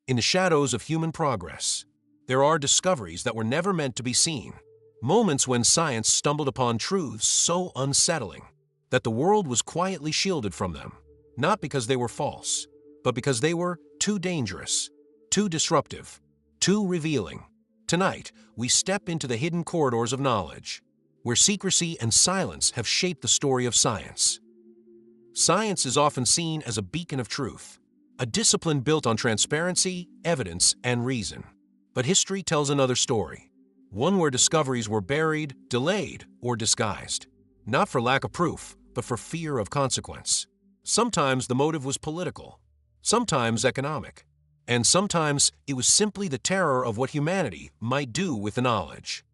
In the shadows of human progress, there are discoveries that were never meant to be seen. Moments when science stumbled upon truths so unsettling that the world was quietly shielded from them, not because they were false, but because they were too dangerous, too disruptive, too revealing. Tonight, we step into the hidden corridors of knowledge, where secrecy and silence have shaped the story of science. Science is often seen as a beacon of truth, a discipline built on transparency, evidence, and reason. But history tells another story, one where discoveries were buried, delayed, or disguised, not for lack of proof, but for fear of consequence. Sometimes the motive was political, sometimes economic, and sometimes it was simply the terror of what humanity might do with the knowledge.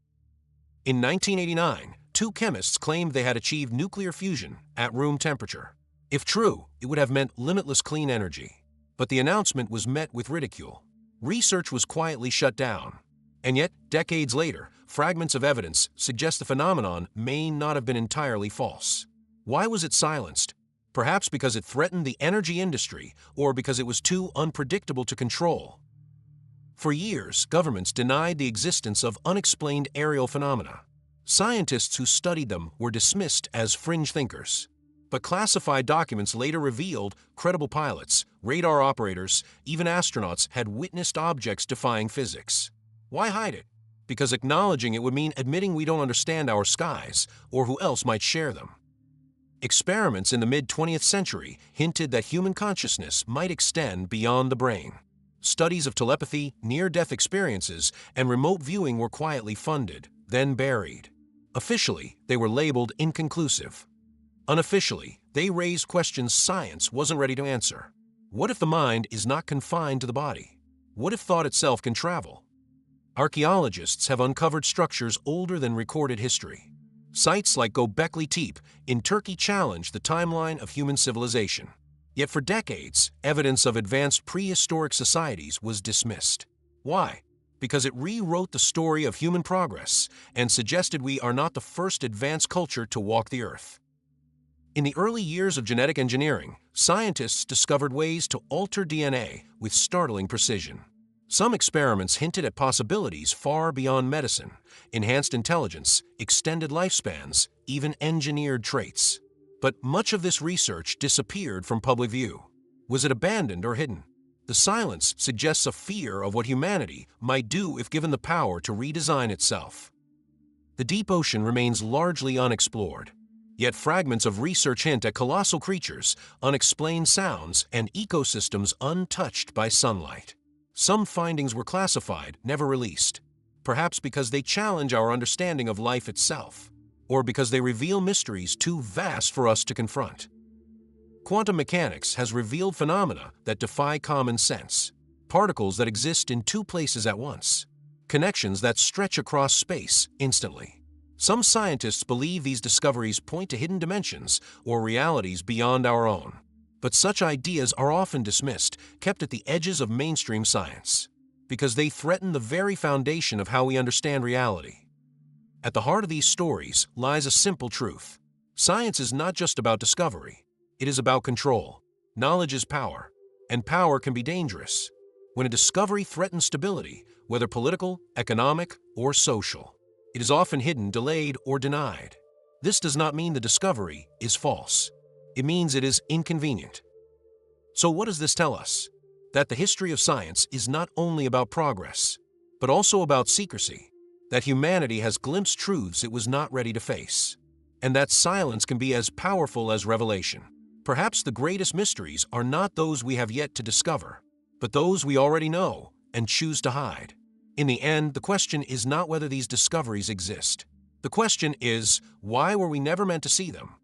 In 1989, two chemists claimed they had achieved nuclear fusion at room temperature. If true, it would have meant limitless clean energy. But the announcement was met with ridicule. Research was quietly shut down. And yet, decades later, fragments of evidence suggest the phenomenon may not have been entirely false. Why was it silenced? Perhaps because it threatened the energy industry, or because it was too unpredictable to control. For years, governments denied the existence of unexplained aerial phenomena. Scientists who studied them were dismissed as fringe thinkers. But classified documents later revealed credible pilots, radar operators, even astronauts had witnessed objects defying physics. Why hide it? Because acknowledging it would mean admitting we don't understand our skies, or who else might share them. Experiments in the mid-20th century hinted that human consciousness might extend beyond the brain. Studies of telepathy, near-death experiences, and remote viewing were quietly funded, then buried. Officially, they were labeled inconclusive. Unofficially, they raised questions science wasn't ready to answer. What if the mind is not confined to the body? What if thought itself can travel? Archaeologists have uncovered structures older than recorded history. Sites like Göbekli Tepe in Turkey challenge the timeline of human civilization. Yet for decades, evidence of advanced prehistoric societies was dismissed. Why? Because it rewrote the story of human progress and suggested we are not the first advanced culture to walk the earth. In the early years of genetic engineering, scientists discovered ways to alter DNA with startling precision. Some experiments hinted at possibilities far beyond medicine: enhanced intelligence, extended lifespans, even engineered traits. But much of this research disappeared from public view. Was it abandoned or hidden? The silence suggests a fear of what humanity might do if given the power to redesign itself. The deep ocean remains largely unexplored. Yet fragments of research hint at colossal creatures, unexplained sounds, and ecosystems untouched by sunlight. Some findings were classified, never released, perhaps because they challenge our understanding of life itself, or because they reveal mysteries too vast for us to confront. Quantum mechanics has revealed phenomena that defy common sense, particles that exist in two places at once, connections that stretch across space instantly. Some scientists believe these discoveries point to hidden dimensions or realities beyond our own. But such ideas are often dismissed, kept at the edges of mainstream science, because they threaten the very foundation of how we understand reality. At the heart of these stories lies a simple truth. Science is not just about discovery. It is about control. Knowledge is power, and power can be dangerous. When a discovery threatens stability, whether political, economic, or social, it is often hidden, delayed, or denied. This does not mean the discovery is false. It means it is inconvenient. So what does this tell us? That the history of science is not only about progress, but also about secrecy. That humanity has glimpsed truths it was not ready to face. And that silence can be as powerful as revelation. Perhaps the greatest mysteries are not those we have yet to discover, but those we already know and choose to hide. In the end, the question is not whether these discoveries exist. The question is, why were we never meant to see them?